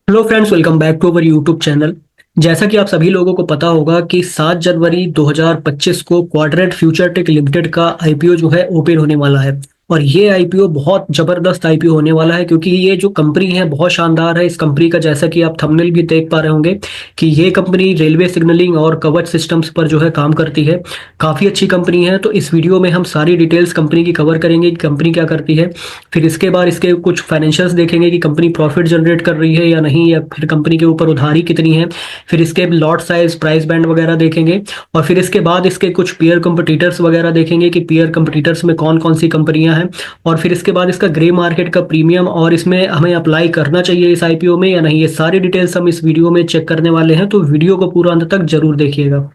Hello friends, welcome back to our YouTube channel. जैसा कि आप सभी लोगों को पता होगा कि 7 जनवरी 2025 को क्वाड्रेंट फ्यूचर टेक लिमिटेड का आईपीओ जो है ओपन होने वाला है। और ये आईपीओ बहुत जबरदस्त आईपीओ होने वाला है, क्योंकि ये जो कंपनी है बहुत शानदार है। इस कंपनी का जैसा कि आप थंबनेल भी देख पा रहे होंगे कि ये कंपनी रेलवे सिग्नलिंग और कवच सिस्टम्स पर जो है काम करती है। काफ़ी अच्छी कंपनी है। तो इस वीडियो में हम सारी डिटेल्स कंपनी की कवर करेंगे कि कंपनी क्या करती है। फिर इसके बाद इसके कुछ फाइनेंशियल्स देखेंगे कि कंपनी प्रॉफिट जनरेट कर रही है या नहीं, या फिर कंपनी के ऊपर उधारी कितनी है। फिर इसके लॉट साइज, प्राइस बैंड वगैरह देखेंगे। और फिर इसके बाद इसके कुछ पीयर कंपटीटर्स वगैरह देखेंगे कि पीयर कंपटीटर्स में कौन कौन सी कंपनियां हैं। और फिर इसके बाद इसका ग्रे मार्केट का प्रीमियम और इसमें हमें अप्लाई करना चाहिए इस आईपीओ में या नहीं, ये सारी डिटेल्स हम इस वीडियो में चेक करने वाले हैं। तो वीडियो को पूरा अंत तक जरूर देखिएगा।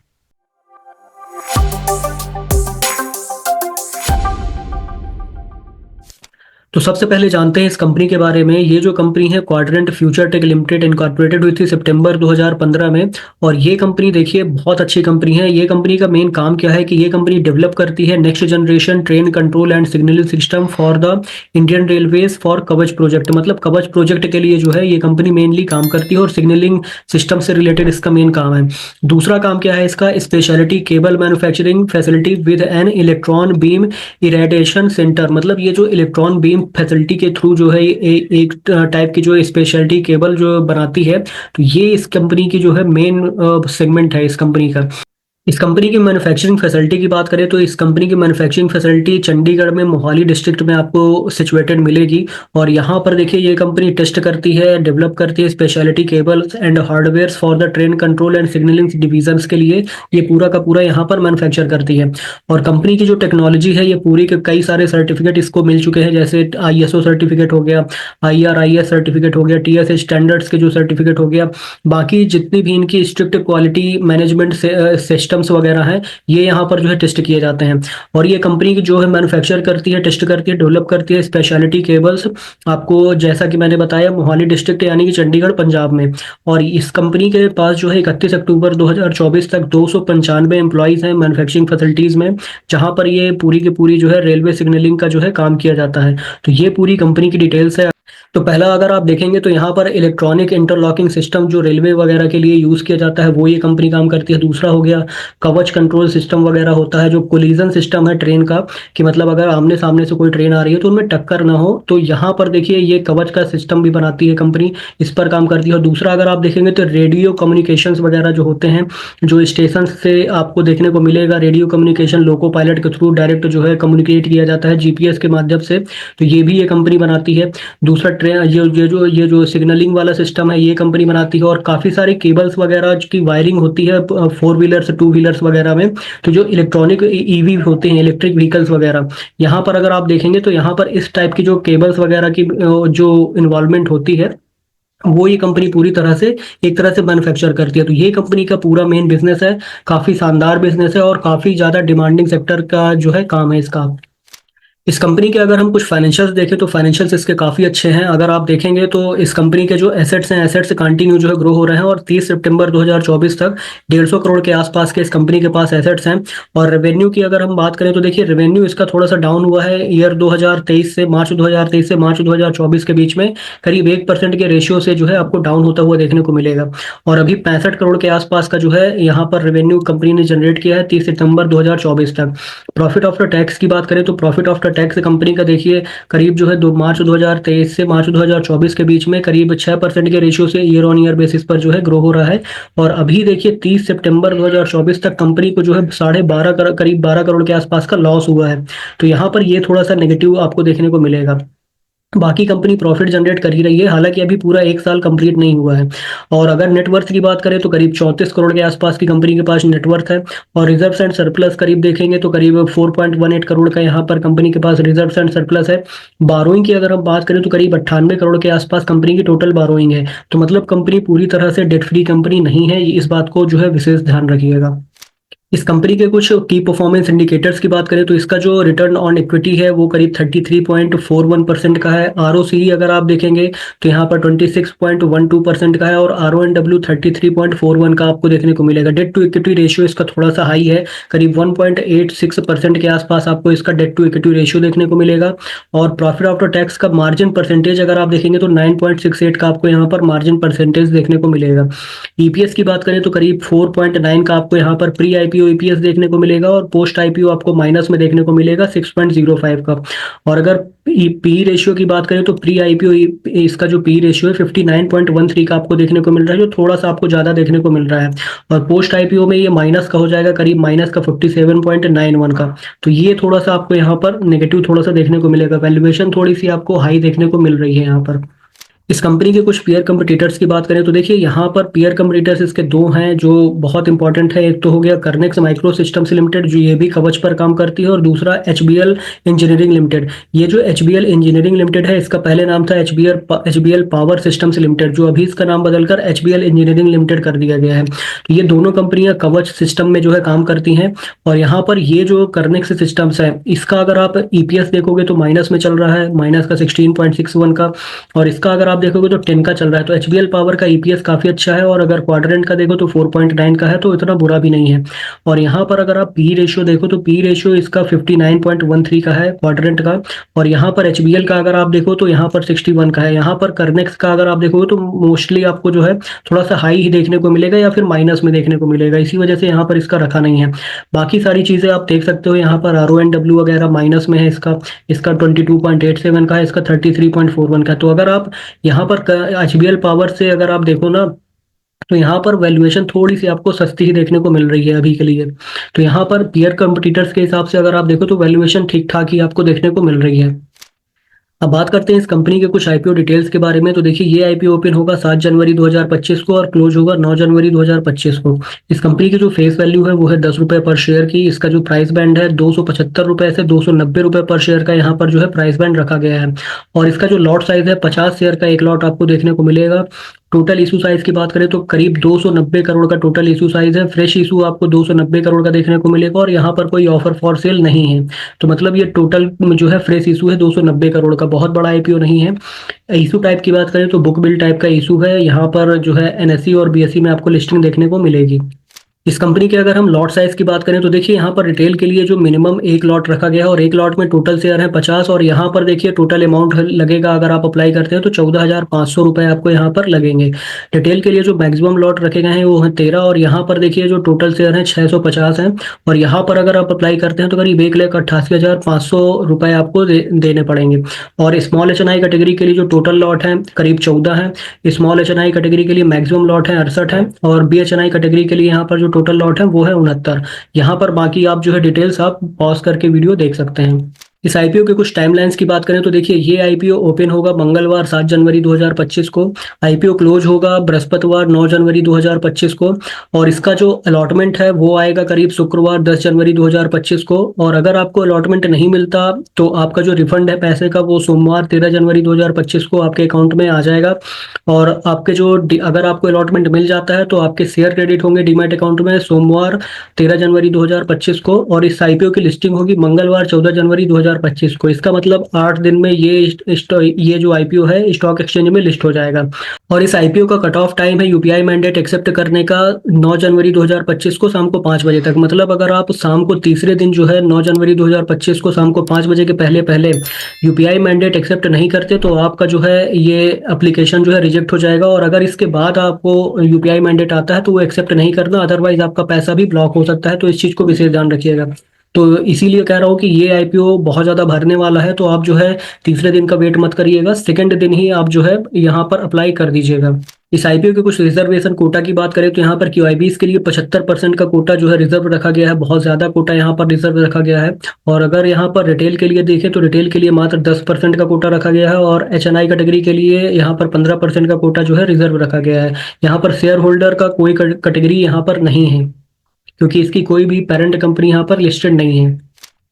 तो सबसे पहले जानते हैं इस कंपनी के बारे में। ये जो कंपनी है quadrant future tech limited incorporated हुई थी सितंबर 2015 में। और ये कंपनी देखिए बहुत अच्छी कंपनी है। ये कंपनी का मेन काम क्या है कि ये कंपनी डेवलप करती है next generation train control and signalling system for the Indian railways for कवच प्रोजेक्ट। मतलब कवच प्रोजेक्ट के लिए जो है ये कंपनी मेनली काम करती है और सिग्नलिंग सिस्टम से रिलेटेड इसका मेन काम है। दूसरा काम क्या है इसका, speciality cable manufacturing facility with an electron beam irradiation centre. मतलब ये जो इलेक्ट्रॉन बीम फैसिलिटी के थ्रू जो है एक टाइप की जो स्पेशलिटी केबल जो बनाती है। तो ये इस कंपनी की जो है मेन सेगमेंट है इस कंपनी का। इस कंपनी की मैन्युफैक्चरिंग फैसिलिटी की बात करें तो इस कंपनी की मैन्युफैक्चरिंग फैसिलिटी चंडीगढ़ में मोहाली डिस्ट्रिक्ट में आपको सिचुएटेड मिलेगी। और यहाँ पर देखिए ये कंपनी टेस्ट करती है, डेवलप करती है speciality cables and hardware for the train control and signalling divisions के लिए। ये पूरा का पूरा यहाँ पर मैन्युफैक्चर करती है। और कंपनी की जो टेक्नोलॉजी है ये पूरी के कई सारे सर्टिफिकेट इसको मिल चुके हैं, जैसे आईएसओ सर्टिफिकेट हो गया, आईआरआईएस सर्टिफिकेट हो गया, टीएसएच स्टैंडर्ड्स के जो सर्टिफिकेट हो गया। बाकी जितनी भी इनकी स्ट्रिक्ट क्वालिटी मैनेजमेंट सिस्टम्स वगैरह हैं ये यहाँ पर जो है टेस्ट किए जाते हैं। और ये कंपनी की जो है मैन्युफैक्चर करती है, टेस्ट करती है, डेवलप करती है स्पेशलिटी केबल्स। आपको जैसा कि मैंने बताया मोहाली डिस्ट्रिक्ट यानी कि चंडीगढ़ पंजाब में। और इस कंपनी के पास जो है 31 अक्टूबर 2024 तक 295 एम्प्लॉइज हैं मैन्युफैक्चरिंग फैसिलिटीज में, जहां पर ये पूरी की पूरी जो है रेलवे सिग्नलिंग का जो है काम किया जाता है। तो ये पूरी कंपनी की डिटेल्स है। तो पहला अगर आप देखेंगे तो यहाँ पर इलेक्ट्रॉनिक इंटरलॉकिंग सिस्टम जो रेलवे वगैरह के लिए यूज़ किया जाता है वो ये कंपनी काम करती है। दूसरा हो गया कवच कंट्रोल सिस्टम वगैरह होता है, जो कोलिजन सिस्टम है ट्रेन का, कि मतलब अगर आमने सामने से कोई ट्रेन आ रही है तो उनमें टक्कर ना हो, तो यहाँ पर देखिए ये कवच का सिस्टम भी बनाती है कंपनी, इस पर काम करती है। और दूसरा अगर आप देखेंगे तो रेडियो कम्युनिकेशन वगैरह जो होते हैं, जो स्टेशन से आपको देखने को मिलेगा, रेडियो कम्युनिकेशन लोको पायलट के थ्रू डायरेक्ट जो है कम्युनिकेट किया जाता है जीपीएस के माध्यम से, तो ये भी ये कंपनी बनाती है। दूसरा ट्रेन ये जो सिग्नलिंग वाला सिस्टम है ये कंपनी बनाती है। और काफ़ी सारे केबल्स वगैरह की वायरिंग होती है फोर व्हीलर्स, टू व्हीलर्स वगैरह में। तो जो इलेक्ट्रॉनिक ईवी होते हैं, इलेक्ट्रिक व्हीकल्स वगैरह, यहाँ पर अगर आप देखेंगे तो यहाँ पर इस टाइप की जो केबल्स वगैरह की जो इन्वॉल्वमेंट होती है वो ये कंपनी पूरी तरह से एक तरह से मैन्युफैक्चर करती है। तो ये कंपनी का पूरा मेन बिजनेस है, काफ़ी शानदार बिजनेस है और काफ़ी ज़्यादा डिमांडिंग सेक्टर का जो है काम है इसका। इस कंपनी के अगर हम कुछ फाइनेंशियल्स देखें तो फाइनेंशियल्स इसके काफ़ी अच्छे हैं। अगर आप देखेंगे तो इस कंपनी के जो एसेट्स हैं, एसेट्स कंटिन्यू जो है ग्रो हो रहे हैं। और 30 सितंबर 2024 तक 150 करोड़ के आसपास के इस कंपनी के पास एसेट्स हैं। और रेवेन्यू की अगर हम बात करें तो देखिए रेवेन्यू इसका थोड़ा सा डाउन हुआ है ईयर 2023 से, मार्च 2023 से मार्च 2024 के बीच में करीब 1% के रेशियो से जो है आपको डाउन होता हुआ देखने को मिलेगा। और अभी 65 करोड़ के आसपास का जो है यहाँ पर रेवेन्यू कंपनी ने जनरेट किया है 30 सितंबर 2024 तक। प्रॉफिट आफ्टर टैक्स की बात करें तो प्रॉफिट आफ्टर टैक्स कंपनी का देखिए करीब जो है मार्च 2023 से मार्च 2024 के बीच में करीब 6% के रेशियो से ईयर ऑन ईयर बेसिस पर जो है ग्रो हो रहा है। और अभी देखिए 30 सितंबर 2024 तक कंपनी को जो है 12.5 करीब 12 करोड़ के आसपास का लॉस हुआ है। तो यहाँ पर ये थोड़ा सा नेगेटिव आपको देखने को मिलेगा। बाकी कंपनी प्रॉफिट जनरेट कर ही रही है, हालांकि अभी पूरा एक साल कंप्लीट नहीं हुआ है। और अगर नेटवर्थ की बात करें तो करीब 34 करोड़ के आसपास की कंपनी के पास नेटवर्थ है। और रिजर्व्स एंड सरप्लस करीब देखेंगे तो करीब 4.18 करोड़ का यहाँ पर कंपनी के पास रिजर्व्स एंड सरप्लस है। बारोइंग की अगर हम बात करें तो करीब 98 करोड़ के आसपास कंपनी की टोटल बारोइंग है। तो मतलब कंपनी पूरी तरह से डेट फ्री कंपनी नहीं है, इस बात को जो है विशेष ध्यान रखिएगा। इस कंपनी के कुछ की परफॉर्मेंस इंडिकेटर्स की बात करें तो इसका जो रिटर्न ऑन इक्विटी है वो करीब 33.41% का है। आरओसी अगर आप देखेंगे तो यहाँ पर 26.12% का है और आरओएनडब्ल्यू 33.41 का आपको देखने को मिलेगा। डेट टू इक्विटी रेशियो इसका थोड़ा सा हाई है, करीब 1.86% के आसपास आपको इसका डेट टू इक्विटी रेशियो देखने को मिलेगा। और प्रॉफिट आफ्टर टैक्स का मार्जिन परसेंटेज अगर आप देखेंगे तो 9.68 का आपको यहाँ पर मार्जिन परसेंटेज देखने को मिलेगा। ईपीएस की बात करें तो करीब 4.9 का आपको यहाँ पर प्री आईपीओ ईपीएस देखने को मिलेगा और पोस्ट आईपीओ आपको माइनस में देखने को मिलेगा 6.05 का। और अगर पी रेशियो की बात करें तो प्री आईपीओ इसका जो पी रेशियो है 59.13 का आपको देखने को मिल रहा है, जो थोड़ा सा आपको ज्यादा देखने को मिल रहा है। और पोस्ट आईपीओ में ये माइनस का हो जाएगा, करीब माइनस का 57.91 का। तो ये थोड़ा सा आपको यहाँ पर नेगेटिव थोड़ा सा देखने को मिलेगा। वैल्यूएशन थोड़ी सी आपको हाई देखने को मिल रही है यहाँ पर। इस कंपनी के कुछ पीयर कंपटीटर्स की बात करें तो देखिए यहाँ पर पीयर कंपटीटर्स इसके दो हैं जो बहुत इंपॉर्टेंट है। एक तो हो गया कर्नेक्स माइक्रो सिस्टम्स लिमिटेड, जो ये भी कवच पर काम करती है, और दूसरा एचबीएल इंजीनियरिंग लिमिटेड। ये जो एचबीएल इंजीनियरिंग लिमिटेड है इसका पहले नाम था एचबीएल पावर सिस्टम्स लिमिटेड, जो अभी इसका नाम बदलकर एचबीएल इंजीनियरिंग लिमिटेड कर दिया गया है। तो ये दोनों कंपनियां कवच सिस्टम में जो है काम करती हैं। और यहाँ पर ये जो कर्नेक्स सिस्टम्स है इसका अगर आप ईपीएस देखोगे तो माइनस में चल रहा है, माइनस का 16.61 का। और इसका अगर आप देखोगे तो 10 का चल रहा है। तो एचबीएल पावर का ईपीएस काफी अच्छा है, और अगर क्वाड्रेंट का देखो तो 4.9 का है, तो इतना बुरा भी नहीं है। और यहाँ पर अगर आप पी रेशियो देखो तो पी रेशियो इसका 59.13 का है क्वाड्रेंट का। और यहाँ पर एचबीएल का अगर आप देखो तो यहाँ पर 61 का है। यहाँ पर कर्नेक्स का अगर आप देखोगे तो मोस्टली आपको जो है थोड़ा सा हाई ही देखने को मिलेगा या फिर माइनस में देखने को मिलेगा, इसी वजह से यहाँ पर इसका रखा नहीं है। बाकी सारी चीजें आप देख सकते हो, यहाँ पर आरओएनडब्ल्यू वगैरह माइनस में है, इसका इसका 22.87 का है, इसका 33.41 का है। तो अगर आप यहाँ पर एचबीएल पावर से अगर आप देखो ना तो यहाँ पर वैल्यूएशन थोड़ी सी आपको सस्ती ही देखने को मिल रही है अभी के लिए। तो यहाँ पर पीयर कंपटीटर्स के हिसाब से अगर आप देखो तो वैल्यूएशन ठीक ठाक ही आपको देखने को मिल रही है। अब बात करते हैं इस कंपनी के कुछ आईपीओ डिटेल्स के बारे में। तो देखिए ये आईपीओ ओपन होगा 7 जनवरी 2025 को और क्लोज होगा 9 जनवरी 2025 को। इस कंपनी की जो फेस वैल्यू है वो है 10 रुपए पर शेयर की। इसका जो प्राइस बैंड है 275 रुपए से 290 रुपए पर शेयर का यहाँ पर जो है प्राइस बैंड रखा गया है। और इसका जो लॉट साइज है 50 शेयर का एक लॉट आपको देखने को मिलेगा। टोटल इशू साइज की बात करें तो करीब 290 करोड़ का टोटल इशू साइज है। फ्रेश इशू आपको 290 करोड़ का देखने को मिलेगा और यहाँ पर कोई ऑफर फॉर सेल नहीं है। तो मतलब ये टोटल जो है फ्रेश इशू है 290 करोड़ का, बहुत बड़ा आईपीओ नहीं है। इशू टाइप की बात करें तो बुक बिल टाइप का इशू है। यहाँ पर जो है एनएसई और बीएसई में आपको लिस्टिंग देखने को मिलेगी। इस कंपनी के अगर हम लॉट साइज की बात करें तो देखिए यहाँ पर रिटेल के लिए जो मिनिमम एक लॉट रखा गया है और एक लॉट में टोटल शेयर है 50। और यहाँ पर देखिए टोटल अमाउंट लगेगा अगर आप अप्लाई करते हैं तो 14,500 रुपए आपको यहाँ पर लगेंगे। रिटेल के लिए जो मैक्सिमम लॉट रखे गए हैं वो है 13। और यहाँ पर देखिए जो टोटल शेयर है 650 है। और यहाँ पर अगर आप अप्लाई करते हैं तो करीब 1,88,500 रुपए आपको देने पड़ेंगे। और स्मॉल एचएनआई कैटेगरी के लिए जो टोटल लॉट है करीब 14 है। स्मॉल एचएनआई कैटेगरी के लिए मैक्सिमम लॉट है 68 है। और बीएचएनआई कैटेगरी के लिए यहाँ पर जो टोटल लॉट है वो है 69। यहाँ पर बाकी आप जो है डिटेल्स आप पॉज करके वीडियो देख सकते हैं। इस आईपीओ के कुछ टाइमलाइंस की बात करें तो देखिए ये आईपीओ ओपन होगा मंगलवार 7 जनवरी 2025 को। आईपीओ क्लोज होगा बृहस्पतिवार 9 जनवरी 2025 को। और इसका जो अलॉटमेंट है वो आएगा करीब शुक्रवार 10 जनवरी 2025 को। और अगर आपको अलॉटमेंट नहीं मिलता तो आपका जो रिफंड है पैसे का वो सोमवार 13 जनवरी 2025 को आपके अकाउंट में आ जाएगा। और आपके जो अगर आपको अलॉटमेंट मिल जाता है तो आपके शेयर क्रेडिट होंगे डीमैट अकाउंट में सोमवार 13 जनवरी 2025 को। और इस आईपीओ की लिस्टिंग होगी मंगलवार 14 जनवरी 2025 को। इसका मतलब 8 दिन में ये जो आईपीओ है स्टॉक एक्सचेंज में लिस्ट हो जाएगा। और इस आईपीओ का कट ऑफ टाइम है यूपीआई मैंडेट एक्सेप्ट करने का 9 जनवरी 2025 को शाम को 5 बजे तक। मतलब अगर आप शाम को तीसरे दिन जो है 9 जनवरी 2025 को शाम को 5 बजे के पहले पहले यूपीआई मैंडेट एक्सेप्ट नहीं करते तो आपका जो है ये एप्लीकेशन जो है रिजेक्ट हो जाएगा। और अगर इसके बाद आपको यूपीआई मैंडेट आता है तो वो एक्सेप्ट नहीं करना, अदरवाइज आपका पैसा भी ब्लॉक हो सकता है। तो इस चीज को विशेष ध्यान रखिएगा। तो इसीलिए कह रहा हूँ कि ये आईपीओ बहुत ज्यादा भरने वाला है, तो आप जो है तीसरे दिन का वेट मत करिएगा, सेकंड दिन ही आप जो है यहाँ पर अप्लाई कर दीजिएगा। इस आईपीओ के कुछ रिजर्वेशन कोटा की बात करें तो यहाँ पर क्यूआईबीज के लिए 75% का कोटा जो है रिजर्व रखा गया है। बहुत ज्यादा कोटा यहाँ पर रिजर्व रखा गया है। और अगर यहाँ पर रिटेल के लिए देखें तो रिटेल के लिए मात्र 10% का कोटा रखा गया है। और एचएनआई कैटेगरी के लिए यहाँ पर 15% का कोटा जो है रिजर्व रखा गया है। यहाँ पर शेयर होल्डर का कोई कैटेगरी यहाँ पर नहीं है, क्योंकि इसकी कोई भी पेरेंट कंपनी यहाँ पर लिस्टेड नहीं है।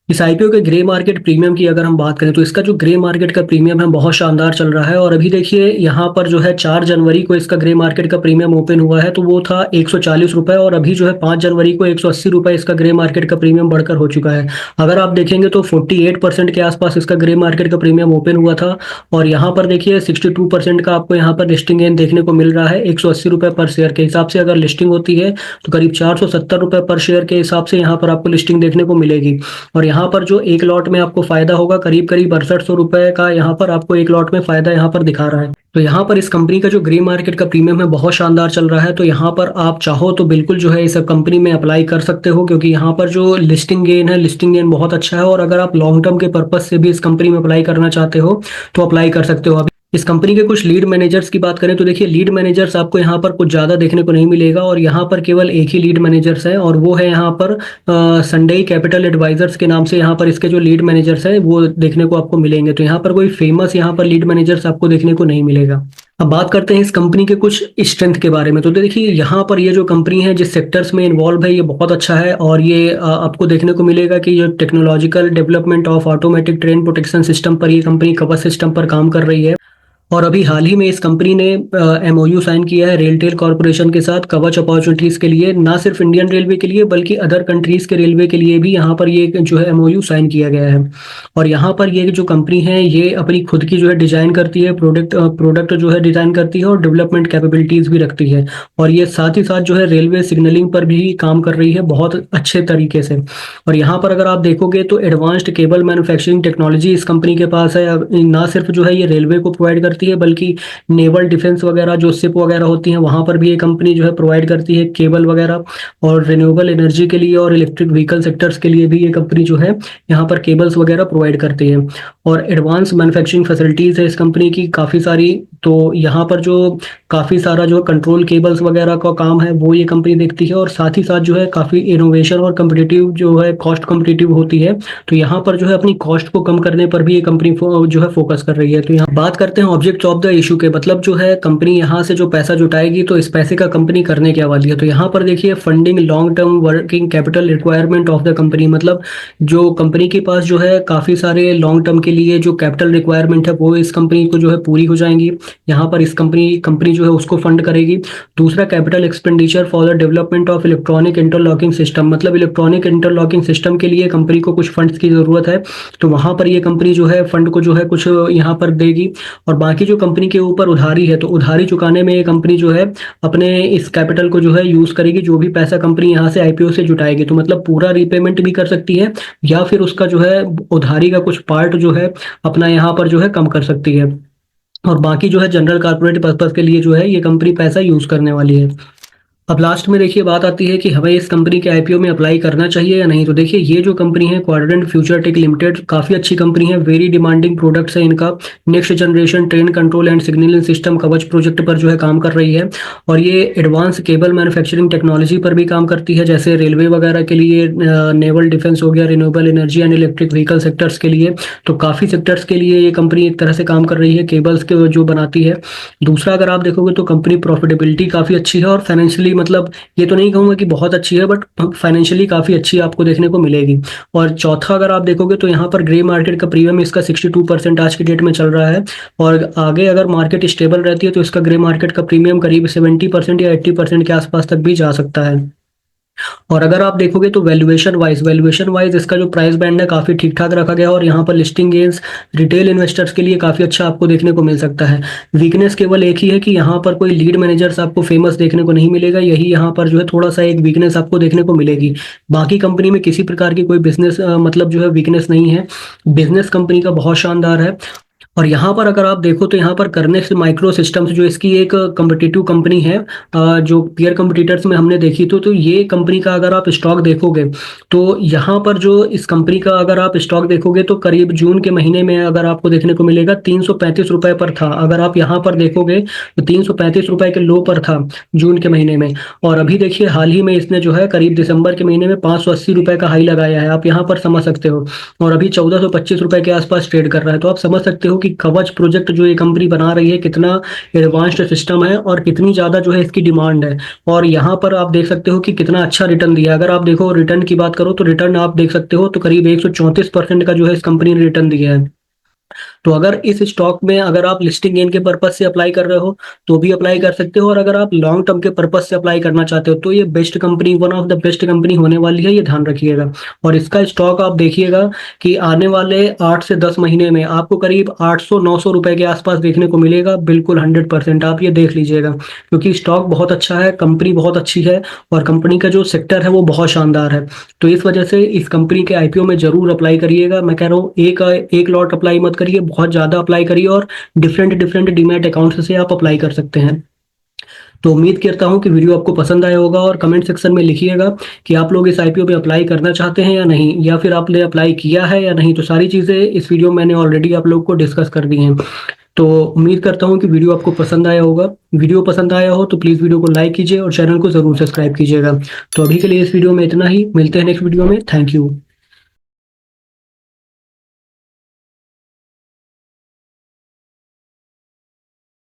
इस आईपीओ के ग्रे मार्केट प्रीमियम की अगर हम बात करें तो इसका जो ग्रे मार्केट का प्रीमियम है बहुत शानदार चल रहा है। और अभी देखिए यहाँ पर जो है 4 जनवरी को इसका ग्रे मार्केट का प्रीमियम ओपन हुआ है तो वो था 140 रुपए, और अभी जो है 5 जनवरी को 180 रुपए इसका ग्रे मार्केट का प्रीमियम बढ़कर हो चुका है। अगर आप देखेंगे तो 48% के आसपास इसका ग्रे मार्केट का प्रीमियम ओपन हुआ था, और यहाँ पर देखिए 62% का आपको यहाँ पर लिस्टिंग गेन देखने को मिल रहा है। 180 रुपए पर शेयर के हिसाब से अगर लिस्टिंग होती है तो करीब 470 रुपए पर शेयर के हिसाब से यहाँ पर आपको लिस्टिंग देखने को मिलेगी। और यहाँ पर जो एक लॉट में आपको फायदा होगा करीब करीब 6800 रुपए का यहाँ पर आपको एक लॉट में फायदा यहाँ पर दिखा रहा है। तो यहाँ पर इस कंपनी का जो ग्रे मार्केट का प्रीमियम है बहुत शानदार चल रहा है। तो यहाँ पर आप चाहो तो बिल्कुल जो है इस कंपनी में अप्लाई कर सकते हो, क्योंकि यहाँ पर जो लिस्टिंग गेन है, लिस्टिंग गेन बहुत अच्छा है। और अगर आप लॉन्ग टर्म के पर्पज से भी इस कंपनी में अप्लाई करना चाहते हो तो अप्लाई कर सकते हो। इस कंपनी के कुछ लीड मैनेजर्स की बात करें तो देखिए लीड मैनेजर्स आपको यहाँ पर कुछ ज़्यादा देखने को नहीं मिलेगा, और यहाँ पर केवल एक ही लीड मैनेजर्स है और वो है यहाँ पर संडे कैपिटल एडवाइजर्स के नाम से यहाँ पर इसके जो लीड मैनेजर्स हैं वो देखने को आपको मिलेंगे। तो यहाँ पर कोई फेमस यहाँ पर लीड मैनेजर्स आपको देखने को नहीं मिलेगा। अब बात करते हैं इस कंपनी के कुछ स्ट्रेंथ के बारे में। तो देखिए यहाँ पर ये जो कंपनी है जिस सेक्टर्स में इन्वॉल्व है ये बहुत अच्छा है, और ये आपको देखने को मिलेगा कि जो technological development of automatic train protection system पर ये कंपनी कवच सिस्टम पर काम कर रही है। और अभी हाल ही में इस कंपनी ने एमओयू साइन किया है रेलटेल कॉर्पोरेशन के साथ कवच अपॉर्चुनिटीज के लिए, ना सिर्फ इंडियन रेलवे के लिए बल्कि अदर कंट्रीज के रेलवे के लिए भी यहाँ पर ये जो है एमओयू साइन किया गया है। और यहाँ पर ये जो कंपनी है ये अपनी खुद की जो है डिजाइन करती है, प्रोडक्ट जो है डिजाइन करती है और डेवलपमेंट कैपेबिलिटीज भी रखती है। और ये साथ ही साथ जो है रेलवे सिग्नलिंग पर भी काम कर रही है बहुत अच्छे तरीके से। और यहाँ पर अगर आप देखोगे तो एडवांस्ड केबल मैन्युफैक्चरिंग टेक्नोलॉजी इस कंपनी के पास है। ना सिर्फ जो है ये रेलवे को प्रोवाइड करती है बल्कि नेवल डिफेंस वगैरह जो शिप वगैरह होती हैं वहां पर भी ये कंपनी जो है प्रोवाइड करती है केबल वगैरह। और रिन्यूएबल एनर्जी के लिए और इलेक्ट्रिक व्हीकल सेक्टर्स के लिए भी ये कंपनी जो है यहाँ पर केबल्स वगैरह प्रोवाइड करती है। और एडवांस मैन्युफैक्चरिंग फैसिलिटीज है इस कंपनी की काफ़ी सारी। तो यहाँ पर जो काफ़ी सारा जो कंट्रोल केबल्स वगैरह का काम है वो ये कंपनी देखती है, और साथ ही साथ जो है काफ़ी इनोवेशन और कम्पिटिटिव जो है कॉस्ट कम्पिटिटिव होती है। तो यहाँ पर जो है अपनी कॉस्ट को कम करने पर भी ये कंपनी जो है फोकस कर रही है। तो यहाँ बात करते हैं ऑब्जेक्ट ऑफ द इशू के, मतलब जो है कंपनी यहाँ से जो पैसा जुटाएगी तो इस पैसे का कंपनी करने क्या वाली है। तो यहाँ पर देखिए funding long term working capital requirement of the company, मतलब जो कंपनी के पास जो है काफ़ी सारे लॉन्ग टर्म के लिए जो कैपिटल रिक्वायरमेंट है वो इस कंपनी को जो है पूरी हो जाएंगी। यहाँ पर इस कंपनी जो है उसको फंड करेगी। दूसरा capital expenditure for the development of electronic interlocking system, मतलब इलेक्ट्रॉनिक इंटरलॉकिंग सिस्टम के लिए कंपनी को कुछ फंड्स की जरूरत है, तो वहां पर ये कंपनी जो है फंड को जो है कुछ यहाँ पर देगी। और बाकी जो कंपनी के ऊपर उधारी है तो उधारी चुकाने में ये कंपनी जो है अपने इस कैपिटल को जो है यूज करेगी, जो भी पैसा कंपनी यहाँ से आईपीओ से जुटाएगी। तो मतलब पूरा रीपेमेंट भी कर सकती है या फिर उसका जो है उधारी का कुछ पार्ट जो है अपना यहाँ पर जो है कम कर सकती है। और बाकी जो है जनरल कारपोरेट पर्पज के लिए जो है ये कंपनी पैसा यूज करने वाली है। अब लास्ट में देखिए बात आती है कि हमें इस कंपनी के आईपीओ में अप्लाई करना चाहिए या नहीं। तो देखिए ये जो कंपनी है क्वाड्रेंट फ्यूचर टेक लिमिटेड काफ़ी अच्छी कंपनी है, वेरी डिमांडिंग प्रोडक्ट्स है इनका। Next generation train control and signalling system कवच प्रोजेक्ट पर जो है काम कर रही है, और ये एडवांस केबल मैन्युफैक्चरिंग टेक्नोलॉजी पर भी काम करती है, जैसे रेलवे वगैरह के लिए, नेवल डिफेंस हो गया, renewable energy and electric vehicle sectors के लिए। तो काफ़ी सेक्टर्स के लिए ये कंपनी एक तरह से काम कर रही है, केबल्स के जो बनाती है। दूसरा अगर आप देखोगे तो कंपनी प्रॉफिटेबिलिटी काफ़ी अच्छी है, और फाइनेंशियली मतलब ये तो नहीं कहूंगा कि बहुत अच्छी है बट फाइनेंशियली काफी अच्छी आपको देखने को मिलेगी। और चौथा अगर आप देखोगे तो यहाँ पर ग्रे मार्केट का प्रीमियम इसका 62% आज की डेट में चल रहा है, और आगे अगर मार्केट स्टेबल रहती है तो इसका ग्रे मार्केट का प्रीमियम करीब 70% या 80% के आसपास तक भी जा सकता है। और अगर आप देखोगे तो वैल्यूएशन वाइज इसका जो प्राइस बैंड है काफी ठीक ठाक रखा गया, और यहाँ पर लिस्टिंग गेंस रिटेल इन्वेस्टर्स के लिए काफी अच्छा आपको देखने को मिल सकता है। वीकनेस केवल एक ही है कि यहाँ पर कोई लीड मैनेजर्स आपको फेमस देखने को नहीं मिलेगा, यही यहाँ पर जो है थोड़ा सा एक वीकनेस आपको देखने को मिलेगी। बाकी कंपनी में किसी प्रकार की कोई बिजनेस मतलब जो है वीकनेस नहीं है, बिजनेस कंपनी का बहुत शानदार है। और यहाँ पर अगर आप देखो तो यहाँ पर कर्नेक्स माइक्रो सिस्टम्स जो इसकी एक कम्पिटिटिव कंपनी है, जो पीयर कम्पिटिटर्स में हमने देखी तो ये कंपनी का अगर आप स्टॉक देखोगे तो यहाँ पर जो इस कंपनी का अगर आप स्टॉक देखोगे तो करीब जून के महीने में अगर आपको देखने को मिलेगा 335 रुपए पर था। अगर आप यहाँ पर देखोगे तो 335 रुपए के लो पर था जून के महीने में, और अभी देखिए हाल ही में इसने जो है करीब दिसंबर के महीने में 580 रुपए का हाई लगाया है, आप यहाँ पर समझ सकते हो। और अभी 1425 रुपए के आसपास ट्रेड कर रहा है, तो आप समझ सकते हो कि कवच प्रोजेक्ट जो ये कंपनी बना रही है कितना एडवांस्ड सिस्टम है और कितनी ज़्यादा जो है इसकी डिमांड है। और यहाँ पर आप देख सकते हो कि कितना अच्छा रिटर्न दिया है। अगर आप देखो रिटर्न की बात करो तो रिटर्न आप देख सकते हो तो करीब 134% का जो है इस कंपनी ने रिटर्न दिया है। तो अगर इस स्टॉक में अगर आप लिस्टिंग गेन के पर्पज से अप्लाई कर रहे हो तो भी अप्लाई कर सकते हो, और अगर आप लॉन्ग टर्म के पर्पज से अप्लाई करना चाहते हो तो ये best company, one of the best company होने वाली है, ये ध्यान रखिएगा। और इसका स्टॉक आप देखिएगा कि आने वाले 8 से 10 महीने में आपको करीब 800-900 रुपए के आसपास देखने को मिलेगा, बिल्कुल 100%। आप ये देख लीजिएगा क्योंकि स्टॉक बहुत अच्छा है, कंपनी बहुत अच्छी है और कंपनी का जो सेक्टर है वो बहुत शानदार है। तो इस वजह से इस कंपनी के आईपीओ में जरूर अप्लाई करिएगा। मैं कह रहा हूँ एक एक लॉट अप्लाई मत करिए, बहुत ज़्यादा अप्लाई करिए और डिफरेंट डिफरेंट डीमैट अकाउंट से आप अप्लाई कर सकते हैं। तो उम्मीद करता हूँ कि वीडियो आपको पसंद आया होगा और कमेंट सेक्शन में लिखिएगा कि आप लोग इस आईपीओ पे अप्लाई करना चाहते हैं या नहीं, या फिर आपने अप्लाई किया है या नहीं। तो सारी चीज़ें इस वीडियो में मैंने ऑलरेडी आप लोग को डिस्कस कर दी हैं। तो उम्मीद करता हूँ कि वीडियो आपको पसंद आया होगा। वीडियो पसंद आया हो तो प्लीज़ वीडियो को लाइक कीजिए और चैनल को ज़रूर सब्सक्राइब कीजिएगा। तो अभी के लिए इस वीडियो में इतना ही, मिलते हैं नेक्स्ट वीडियो में। Thank you.